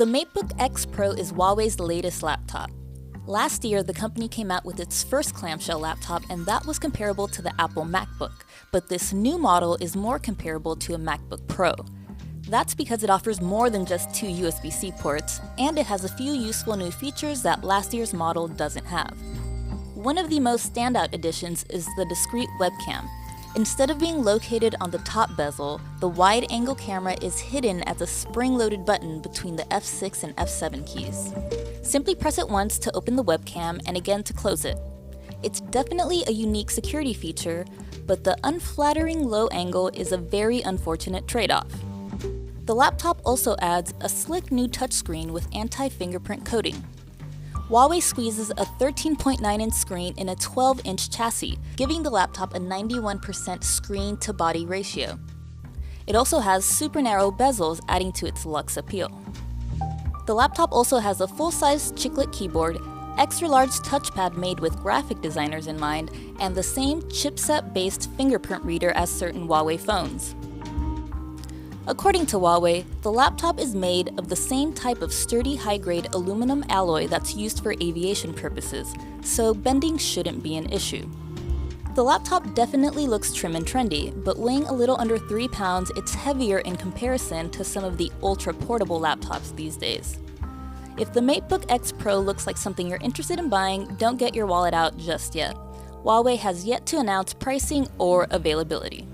The Matebook X Pro is Huawei's latest laptop. Last year, the company came out with its first clamshell laptop, and that was comparable to the Apple MacBook, but this new model is more comparable to a MacBook Pro. That's because it offers more than just two USB-C ports, and it has a few useful new features that last year's model doesn't have. One of the most standout additions is the Discrete Webcam. Instead of being located on the top bezel, the wide-angle camera is hidden as a spring-loaded button between the F6 and F7 keys. Simply press it once to open the webcam and again to close it. It's definitely a unique security feature, but the unflattering low angle is a very unfortunate trade-off. The laptop also adds a slick new touchscreen with anti-fingerprint coating. Huawei squeezes a 13.9-inch screen in a 12-inch chassis, giving the laptop a 91% screen-to-body ratio. It also has super narrow bezels, adding to its luxe appeal. The laptop also has a full-size chiclet keyboard, extra-large touchpad made with graphic designers in mind, and the same chipset-based fingerprint reader as certain Huawei phones. According to Huawei, the laptop is made of the same type of sturdy high-grade aluminum alloy that's used for aviation purposes, so bending shouldn't be an issue. The laptop definitely looks trim and trendy, but weighing a little under 3 pounds, it's heavier in comparison to some of the ultra-portable laptops these days. If the Matebook X Pro looks like something you're interested in buying, don't get your wallet out just yet. Huawei has yet to announce pricing or availability.